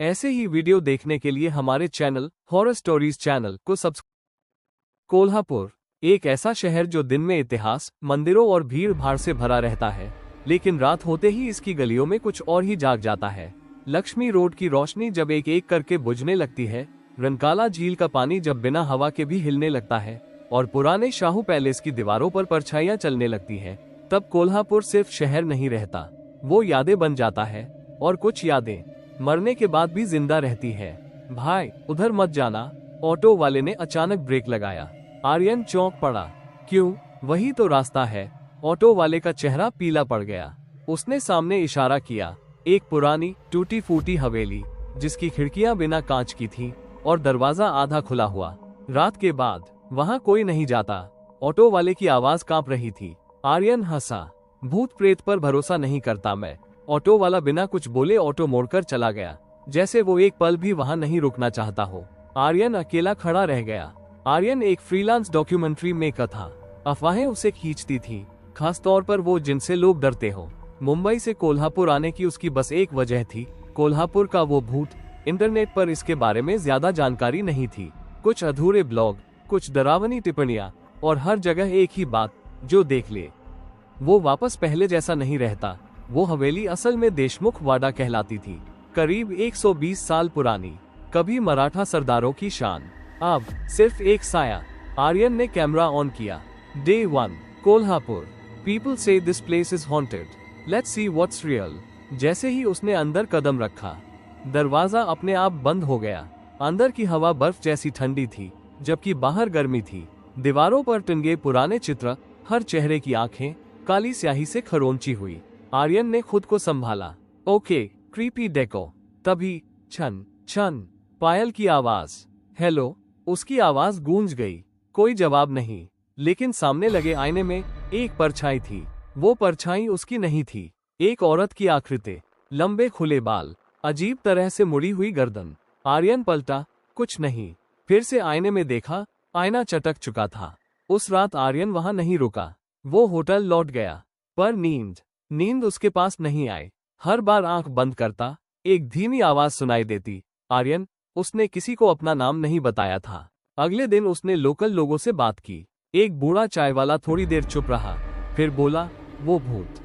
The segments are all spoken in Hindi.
ऐसे ही वीडियो देखने के लिए हमारे चैनल हॉरर स्टोरीज चैनल को सब्सक्राइब। कोल्हापुर एक ऐसा शहर जो दिन में इतिहास, मंदिरों और भीड़ भाड़ से भरा रहता है, लेकिन रात होते ही इसकी गलियों में कुछ और ही जाग जाता है। लक्ष्मी रोड की रोशनी जब एक एक करके बुझने लगती है, रंकाला झील का पानी जब बिना हवा के भी हिलने लगता है और पुराने शाहू पैलेस की दीवारों पर परछाइयां चलने लगती है, तब कोल्हापुर सिर्फ शहर नहीं रहता, वो यादें बन जाता है। और कुछ यादें मरने के बाद भी जिंदा रहती है। भाई उधर मत जाना, ऑटो वाले ने अचानक ब्रेक लगाया। आर्यन चौंक पड़ा। क्यों? वही तो रास्ता है। ऑटो वाले का चेहरा पीला पड़ गया। उसने सामने इशारा किया, एक पुरानी टूटी फूटी हवेली जिसकी खिड़कियां बिना कांच की थीं और दरवाजा आधा खुला हुआ। रात के बाद वहां कोई नहीं जाता। ऑटो वाले की आवाज कांप रही थी। आर्यन हंसा। भूत प्रेत पर भरोसा नहीं करता मैं। ऑटो वाला बिना कुछ बोले ऑटो मोड़कर चला गया, जैसे वो एक पल भी वहां नहीं रुकना चाहता हो। आर्यन अकेला खड़ा रह गया। आर्यन एक फ्रीलांस डॉक्यूमेंट्री मेकर था। अफवाहें उसे खींचती थीं, खास तौर पर वो जिनसे लोग डरते हो। मुंबई से कोल्हापुर आने की उसकी बस एक वजह थी, कोल्हापुर का वो भूत। इंटरनेट पर इसके बारे में ज्यादा जानकारी नहीं थी। कुछ अधूरे ब्लॉग, कुछ डरावनी टिप्पणियां और हर जगह एक ही बात, जो देख ले वो वापस पहले जैसा नहीं रहता। वो हवेली असल में देशमुख वाड़ा कहलाती थी, करीब 120 साल पुरानी, कभी मराठा सरदारों की शान, अब सिर्फ एक साया। आर्यन ने कैमरा ऑन किया। डे 1, कोल्हापुर। पीपल से this place is haunted, let's see what's real. जैसे ही उसने अंदर कदम रखा, दरवाजा अपने आप बंद हो गया। अंदर की हवा बर्फ जैसी ठंडी थी, जबकि बाहर गर्मी थी। दीवारों पर टंगे पुराने चित्र, हर चेहरे की आंखें काली स्याही से खरोंची हुई। आर्यन ने खुद को संभाला। Okay, creepy deco. तभी छन छन पायल की आवाज। हेलो। उसकी आवाज गूंज गई। कोई जवाब नहीं, लेकिन सामने लगे आईने में एक परछाई थी। वो परछाई उसकी नहीं थी, एक औरत की आकृति। लंबे खुले बाल, अजीब तरह से मुड़ी हुई गर्दन। आर्यन पलटा, कुछ नहीं। फिर से आईने में देखा, आईना चटक चुका था। उस रात आर्यन वहां नहीं रुका। वो होटल लौट गया, पर नींद उसके पास नहीं आई। हर बार आंख बंद करता, एक धीमी आवाज सुनाई देती, आर्यन। उसने किसी को अपना नाम नहीं बताया था। अगले दिन उसने लोकल लोगों से बात की। एक बूढ़ा चाय वाला थोड़ी देर चुप रहा, फिर बोला, वो भूत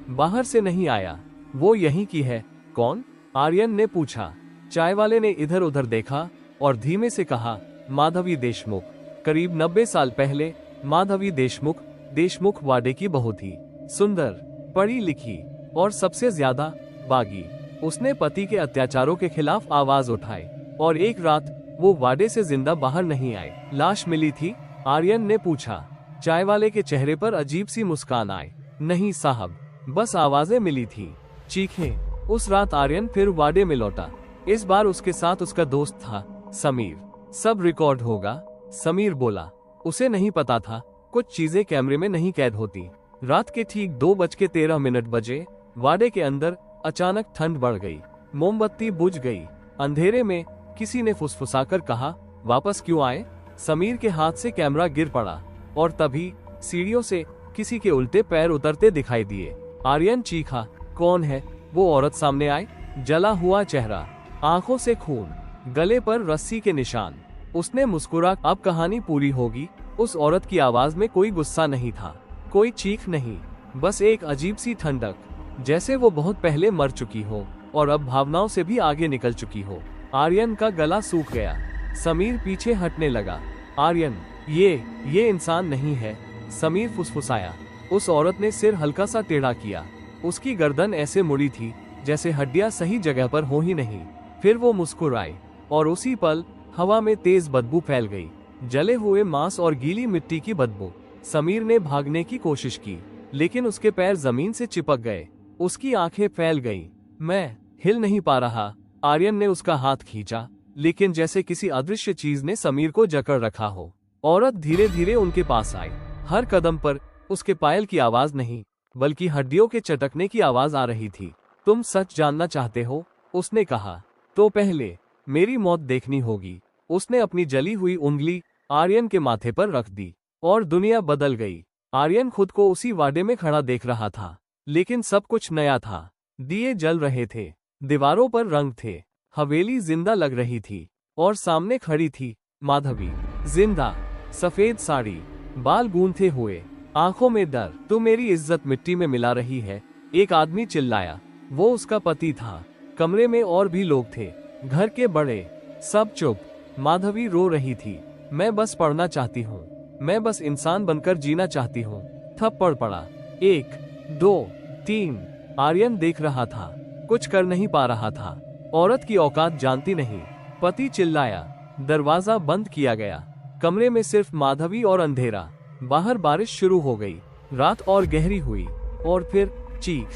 बाहर से नहीं आया, वो यहीं की है। कौन? आर्यन ने पूछा। चाय वाले ने इधर उधर देखा और धीमे से कहा, माधवी देशमुख। करीब 90 साल पहले माधवी देशमुख वाडे की बहू थी। सुंदर, पढ़ी लिखी और सबसे ज्यादा बागी। उसने पति के अत्याचारों के खिलाफ आवाज उठाई और एक रात वो वाडे से जिंदा बाहर नहीं आई। लाश मिली थी? आर्यन ने पूछा। चाय वाले के चेहरे पर अजीब सी मुस्कान आई। नहीं साहब, बस आवाजें मिली थी, चीखें। उस रात आर्यन फिर वाडे में लौटा। इस बार उसके साथ उसका दोस्त था, समीर। सब रिकॉर्ड होगा, समीर बोला। उसे नहीं पता था कुछ चीजें कैमरे में नहीं कैद होती। रात के ठीक 2:13 बजे वाडे के अंदर अचानक ठंड बढ़ गई। मोमबत्ती बुझ गई। अंधेरे में किसी ने फुसफुसाकर कहा, वापस क्यों आए? समीर के हाथ से कैमरा गिर पड़ा और तभी सीढ़ियों से किसी के उल्टे पैर उतरते दिखाई दिए। आर्यन चीखा, कौन है? वो औरत सामने आई। जला हुआ चेहरा, आंखों से खून, गले पर रस्सी के निशान। उसने मुस्कुरा। अब कहानी पूरी होगी। उस औरत की आवाज में कोई गुस्सा नहीं था, कोई चीख नहीं, बस एक अजीब सी ठंडक, जैसे वो बहुत पहले मर चुकी हो और अब भावनाओं से भी आगे निकल चुकी हो। आर्यन का गला सूख गया। समीर पीछे हटने लगा। आर्यन, ये इंसान नहीं है, समीर फुसफुसाया। उस औरत ने सिर हल्का सा टेढ़ा किया। उसकी गर्दन ऐसे मुड़ी थी जैसे हड्डियां सही जगह पर हो ही नहीं। फिर वो मुस्कुराई और उसी पल हवा में तेज बदबू फैल गई, जले हुए मांस और गीली मिट्टी की बदबू। समीर ने भागने की कोशिश की, लेकिन उसके पैर जमीन से चिपक गए। उसकी आंखें फैल गईं। मैं हिल नहीं पा रहा। आर्यन ने उसका हाथ खींचा, लेकिन जैसे किसी अदृश्य चीज ने समीर को जकड़ रखा हो। औरत धीरे धीरे उनके पास आई। हर कदम पर उसके पायल की आवाज नहीं, बल्कि हड्डियों के चटकने की आवाज आ रही थी। तुम सच जानना चाहते हो? उसने कहा। तो पहले मेरी मौत देखनी होगी। उसने अपनी जली हुई उंगली आर्यन के माथे पर रख दी और दुनिया बदल गई। आर्यन खुद को उसी वाडे में खड़ा देख रहा था, लेकिन सब कुछ नया था। दिए जल रहे थे, दीवारों पर रंग थे, हवेली जिंदा लग रही थी और सामने खड़ी थी माधवी, जिंदा, सफेद साड़ी, बाल गूंथे हुए, आंखों में डर। तू मेरी इज्जत मिट्टी में मिला रही है, एक आदमी चिल्लाया। वो उसका पति था। कमरे में और भी लोग थे, घर के बड़े, सब चुप। माधवी रो रही थी। मैं बस पढ़ना चाहती हूँ, मैं बस इंसान बनकर जीना चाहती हूँ। थप्पड़ पड़ा, 1, 2, 3। आर्यन देख रहा था, कुछ कर नहीं पा रहा था। औरत की औकात जानती नहीं। पति चिल्लाया, दरवाजा बंद किया गया। कमरे में सिर्फ माधवी और अंधेरा। बाहर बारिश शुरू हो गई। रात और गहरी हुई और फिर चीख,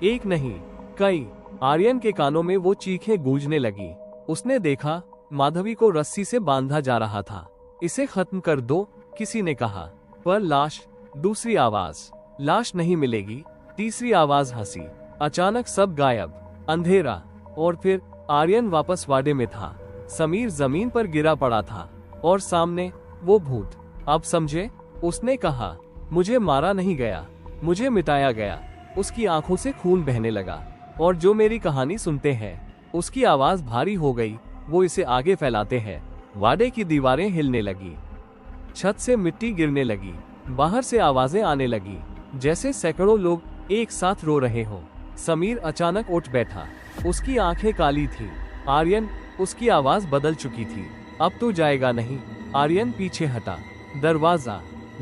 एक नहीं, कई। आर्यन के कानों में वो चीखें गूंजने लगी। उसने देखा माधवी को रस्सी से बांधा जा रहा था। इसे खत्म कर दो, किसी ने कहा। पर लाश, दूसरी आवाज, लाश नहीं मिलेगी। तीसरी आवाज हंसी। अचानक सब गायब, अंधेरा। और फिर आर्यन वापस वाडे में था। समीर जमीन पर गिरा पड़ा था और सामने वो भूत। अब समझे? उसने कहा, मुझे मारा नहीं गया, मुझे मिटाया गया। उसकी आंखों से खून बहने लगा। और जो मेरी कहानी सुनते हैं, उसकी आवाज भारी हो गई, वो इसे आगे फैलाते हैं। वाडे की दीवारें हिलने लगी, छत से मिट्टी गिरने लगी, बाहर से आवाजें आने लगी, जैसे सैकड़ों लोग एक साथ रो रहे हों। समीर अचानक उठ बैठा। उसकी आंखें काली थी। आर्यन, उसकी आवाज बदल चुकी थी। अब तू जाएगा नहीं। आर्यन पीछे हटा। दरवाजा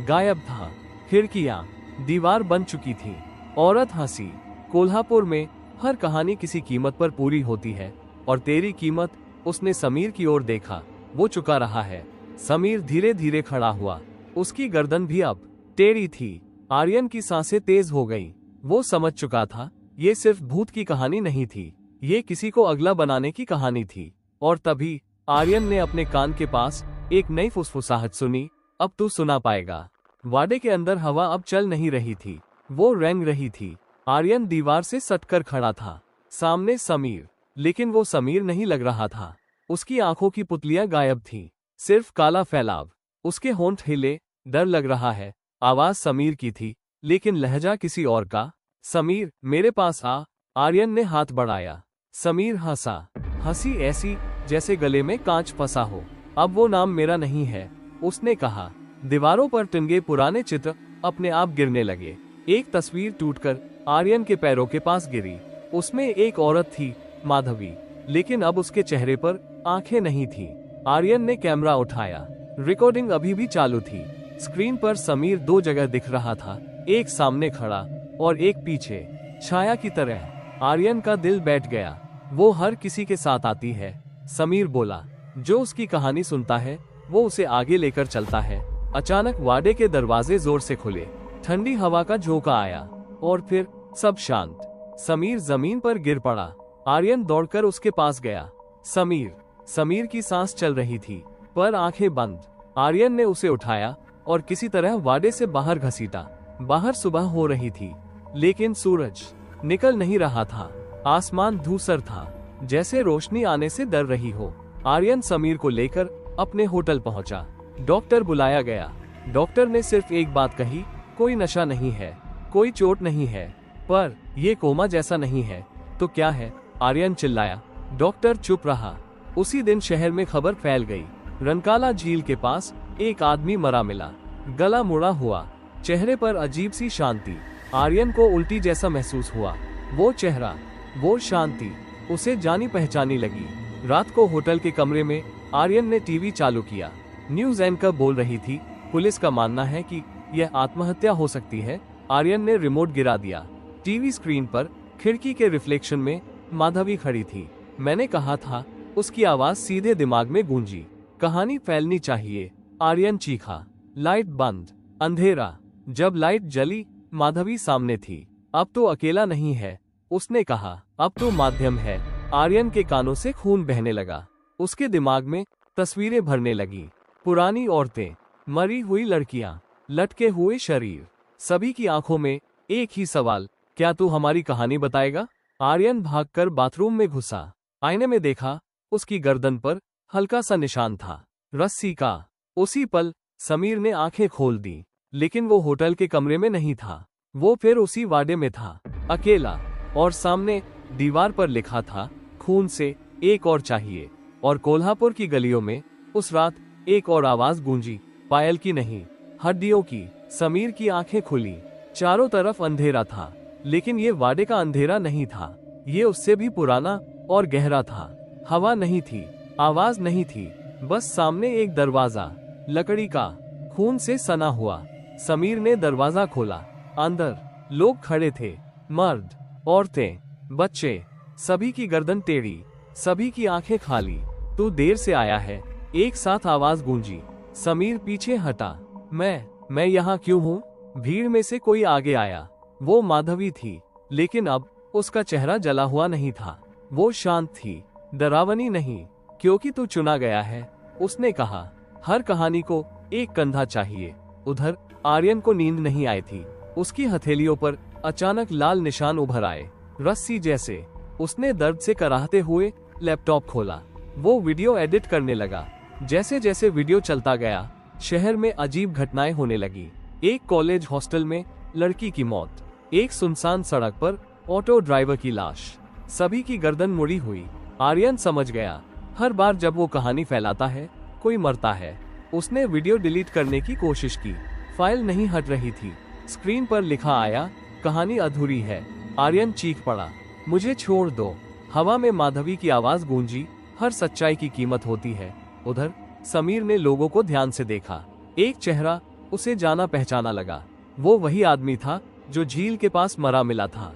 गायब था, खिड़कियां, दीवार बन चुकी थी। औरत हंसी। कोल्हापुर में हर कहानी किसी कीमत पर पूरी होती है, और तेरी कीमत। उसने समीर की ओर देखा, वो चुका रहा है। समीर धीरे धीरे खड़ा हुआ। उसकी गर्दन भी अब टेढ़ी थी। आर्यन की सांसें तेज हो गई। वो समझ चुका था, ये सिर्फ भूत की कहानी नहीं थी, ये किसी को अगला बनाने की कहानी थी। और तभी आर्यन ने अपने कान के पास एक नई फुसफुसाहट सुनी, अब तू सुना पाएगा। वाडे के अंदर हवा अब चल नहीं रही थी, वो रेंग रही थी। आर्यन दीवार से सटकर खड़ा था। सामने समीर, लेकिन वो समीर नहीं लग रहा था। उसकी आंखों की पुतलियां गायब थीं, सिर्फ काला फैलाव। उसके होंठ हिले, डर लग रहा है। आवाज समीर की थी, लेकिन लहजा किसी और का। समीर, मेरे पास आ। आर्यन ने हाथ बढ़ाया। समीर हंसा, हंसी ऐसी जैसे गले में कांच फंसा हो। अब वो नाम मेरा नहीं है, उसने कहा। दीवारों पर टंगे पुराने चित्र अपने आप गिरने लगे। एक तस्वीर टूटकर आर्यन के पैरों के पास गिरी। उसमें एक औरत थी, माधवी, लेकिन अब उसके चेहरे पर आंखें नहीं थी। आर्यन ने कैमरा उठाया। रिकॉर्डिंग अभी भी चालू थी। स्क्रीन पर समीर दो जगह दिख रहा था, एक सामने खड़ा और एक पीछे, छाया की तरह। आर्यन का दिल बैठ गया। वो हर किसी के साथ आती है, समीर बोला। जो उसकी कहानी सुनता है, वो उसे आगे लेकर चलता है। अचानक वाडे के दरवाजे जोर से खुले। ठंडी हवा का झोंका आया और फिर सब शांत। समीर जमीन पर गिर पड़ा। आर्यन दौड़कर उसके पास गया। समीर, समीर की सांस चल रही थी, पर आंखें बंद। आर्यन ने उसे उठाया और किसी तरह वाडे से बाहर घसीटा। बाहर सुबह हो रही थी, लेकिन सूरज निकल नहीं रहा था। आसमान धूसर था, जैसे रोशनी आने से डर रही हो। आर्यन समीर को लेकर अपने होटल पहुंचा। डॉक्टर बुलाया गया। डॉक्टर ने सिर्फ एक बात कही, कोई नशा नहीं है, कोई चोट नहीं है, पर ये कोमा जैसा नहीं है। तो क्या है? आर्यन चिल्लाया। डॉक्टर चुप रहा। उसी दिन शहर में खबर फैल गई। रनकाला झील के पास एक आदमी मरा मिला, गला मुड़ा हुआ, चेहरे पर अजीब सी शांति। आर्यन को उल्टी जैसा महसूस हुआ। वो चेहरा, वो शांति उसे जानी पहचानी लगी। रात को होटल के कमरे में आर्यन ने टीवी चालू किया। न्यूज एंकर बोल रही थी, पुलिस का मानना है कि यह आत्महत्या हो सकती है। आर्यन ने रिमोट गिरा दिया। टीवी स्क्रीन पर खिड़की के रिफ्लेक्शन में माधवी खड़ी थी। मैंने कहा था, उसकी आवाज सीधे दिमाग में गूंजी। कहानी फैलनी चाहिए। आर्यन चीखा। लाइट बंद, अंधेरा। जब लाइट जली, माधवी सामने थी। अब तो अकेला नहीं है, उसने कहा। अब तो माध्यम है। आर्यन के कानों से खून बहने लगा। उसके दिमाग में तस्वीरें भरने लगी। पुरानी औरतें, मरी हुई लड़कियां, लटके हुए शरीर, सभी की आंखों में एक ही सवाल, क्या तू हमारी कहानी बताएगा? आर्यन भागकर बाथरूम में घुसा। आईने में देखा, उसकी गर्दन पर हल्का सा निशान था, रस्सी का। उसी पल समीर ने आंखें खोल दी, लेकिन वो होटल के कमरे में नहीं था। वो फिर उसी वाडे में था, अकेला। और सामने दीवार पर लिखा था, खून से एक और चाहिए। और कोल्हापुर की गलियों में उस रात एक और आवाज गूंजी, पायल की नहीं, हड्डियों की। समीर की आंखें खुली। चारों तरफ अंधेरा था, लेकिन ये वाडे का अंधेरा नहीं था। ये उससे भी पुराना और गहरा था। हवा नहीं थी, आवाज नहीं थी, बस सामने एक दरवाजा, लकड़ी का, खून से सना हुआ। समीर ने दरवाजा खोला। अंदर लोग खड़े थे, मर्द, औरतें, बच्चे, सभी की गर्दन टेढ़ी, सभी की आंखें खाली। तू देर से आया है, एक साथ आवाज गूंजी। समीर पीछे हटा। मैं यहाँ क्यों हूँ? भीड़ में से कोई आगे आया। वो माधवी थी, लेकिन अब उसका चेहरा जला हुआ नहीं था। वो शांत थी, डरावनी नहीं। क्योंकि तू चुना गया है, उसने कहा। हर कहानी को एक कंधा चाहिए। उधर आर्यन को नींद नहीं आई थी। उसकी हथेलियों पर अचानक लाल निशान उभर आए, रस्सी जैसे। उसने दर्द से कराहते हुए लैपटॉप खोला। वो वीडियो एडिट करने लगा। जैसे जैसे वीडियो चलता गया, शहर में अजीब घटनाएं होने लगी। एक कॉलेज हॉस्टल में लड़की की मौत, एक सुनसान सड़क पर ऑटो ड्राइवर की लाश, सभी की गर्दन मुड़ी हुई। आर्यन समझ गया, हर बार जब वो कहानी फैलाता है, कोई मरता है। उसने वीडियो डिलीट करने की कोशिश की, फाइल नहीं हट रही थी। स्क्रीन पर लिखा आया, कहानी अधूरी है। आर्यन चीख पड़ा, मुझे छोड़ दो। हवा में माधवी की आवाज गूंजी, हर सच्चाई की कीमत होती है। उधर समीर ने लोगों को ध्यान से देखा। एक चेहरा उसे जाना पहचाना लगा। वो वही आदमी था जो झील के पास मरा मिला था।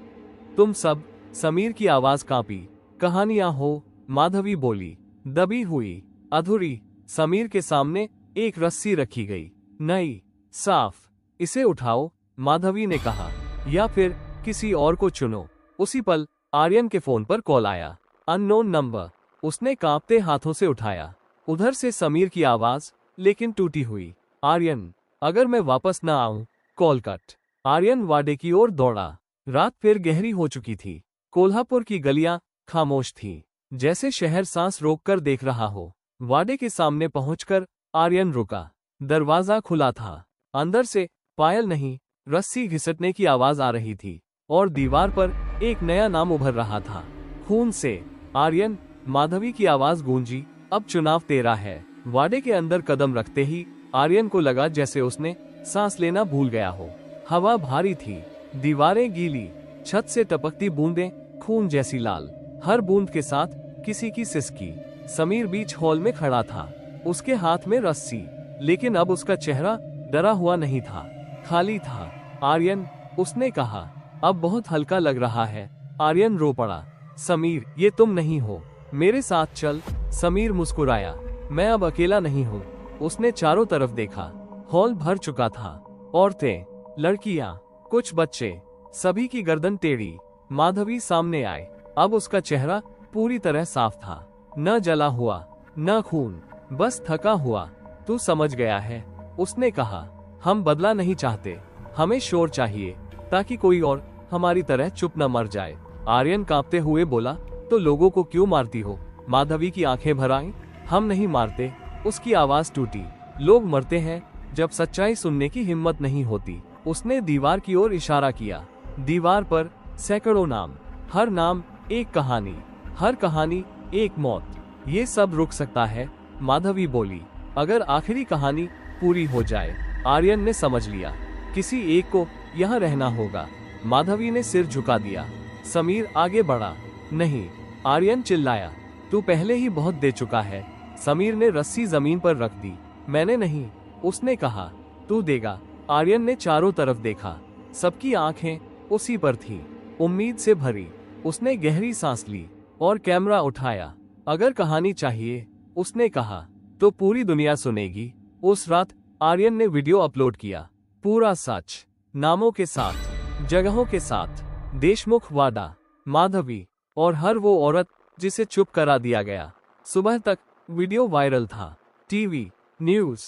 तुम सब, समीर की आवाज कांपी। कहानियां हो, माधवी बोली, दबी हुई, अधूरी। समीर के सामने एक रस्सी रखी गई, नई, साफ। इसे उठाओ, माधवी ने कहा, या फिर किसी और को चुनो। उसी पल आर्यन के फोन पर कॉल आया, अननोन नंबर। उसने कांपते हाथों से उठाया। उधर से समीर की आवाज, लेकिन टूटी हुई, आर्यन, अगर मैं वापस न आऊं, कॉल कट। आर्यन वाडे की ओर दौड़ा। रात फिर गहरी हो चुकी थी। कोल्हापुर की गलियां खामोश थीं, जैसे शहर सांस रोककर देख रहा हो। वाडे के सामने पहुंचकर आर्यन रुका। दरवाजा खुला था। अंदर से पायल नहीं, रस्सी घिसटने की आवाज आ रही थी, और दीवार पर एक नया नाम उभर रहा था, खून से। आर्यन, माधवी की आवाज गूंजी, अब चुनाव तेरा है। वाडे के अंदर कदम रखते ही आर्यन को लगा जैसे उसने सांस लेना भूल गया हो। हवा भारी थी, दीवारें गीली, छत से टपकती बूंदें खून जैसी लाल, हर बूंद के साथ किसी की सिसकी। समीर बीच हॉल में खड़ा था, उसके हाथ में रस्सी, लेकिन अब उसका चेहरा डरा हुआ नहीं था, खाली था। आर्यन, उसने कहा, अब बहुत हल्का लग रहा है। आर्यन रो पड़ा। समीर, ये तुम नहीं हो, मेरे साथ चल। समीर मुस्कुराया, मैं अब अकेला नहीं हूँ। उसने चारों तरफ देखा। हॉल भर चुका था, औरतें, लड़कियां, कुछ बच्चे, सभी की गर्दन टेढ़ी। माधवी सामने आए। अब उसका चेहरा पूरी तरह साफ था, न जला हुआ, न खून, बस थका हुआ। तू समझ गया है, उसने कहा। हम बदला नहीं चाहते, हमें शोर चाहिए, ताकि कोई और हमारी तरह चुप न मर जाए। आर्यन कांपते हुए बोला, तो लोगों को क्यों मारती हो? माधवी की आंखें भर आईं। हम नहीं मारते। उसकी आवाज टूटी। लोग मरते हैं जब सच्चाई सुनने की हिम्मत नहीं होती। उसने दीवार की ओर इशारा किया। दीवार पर सैकड़ों नाम, हर नाम एक कहानी, हर कहानी एक मौत। ये सब रुक सकता है, माधवी बोली, अगर आखिरी कहानी पूरी हो जाए। आर्यन ने समझ लिया, किसी एक को यहाँ रहना होगा। माधवी ने सिर झुका दिया। समीर आगे बढ़ा। नहीं, आर्यन चिल्लाया, तू पहले ही बहुत दे चुका है। समीर ने रस्सी जमीन पर रख दी। मैंने नहीं, उसने कहा। तू देगा। आर्यन ने चारों तरफ देखा। सबकी आंखें उसी पर थीं, उम्मीद से भरी। उसने गहरी सांस ली और कैमरा उठाया। अगर कहानी चाहिए, उसने कहा, तो पूरी दुनिया सुनेगी। उस रात आर्यन ने वीडियो अपलोड किया, पूरा सच, नामों के साथ, जगहों के साथ, देशमुख, वाडा, माधवी और हर वो औरत जिसे चुप करा दिया गया। सुबह तक वीडियो वायरल था। TV, news,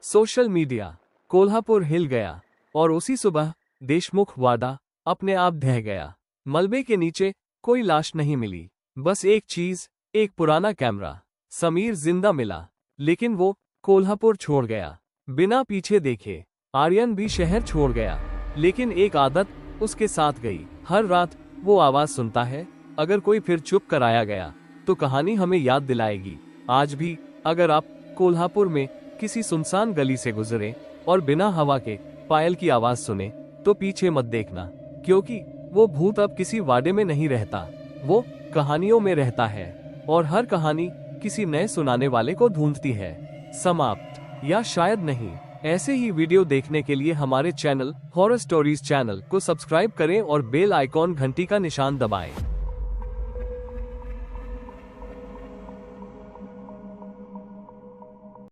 social media. Kolhapur हिल गया, और उसी सुबह देशमुख वाडा अपने आप ढह गया। मलबे के नीचे कोई लाश नहीं मिली, बस एक चीज, एक पुराना कैमरा। समीर जिंदा मिला, लेकिन वो कोल्हापुर छोड़ गया, बिना पीछे देखे। आर्यन भी शहर छोड़ गया, लेकिन एक आदत उसके साथ गई। हर रात वो आवाज सुनता है, अगर कोई फिर चुप कराया गया, तो कहानी हमें याद दिलाएगी। आज भी अगर आप कोल्हापुर में किसी सुनसान गली से गुजरे और बिना हवा के पायल की आवाज सुने तो पीछे मत देखना, क्योंकि वो भूत अब किसी वाडे में नहीं रहता, वो कहानियों में रहता है और हर कहानी किसी नए सुनाने वाले को ढूंढती है। समाप्त या शायद नहीं। ऐसे ही वीडियो देखने के लिए हमारे चैनल हॉरर स्टोरीज चैनल को सब्सक्राइब करें और बेल आइकॉन घंटी का निशान दबाएं।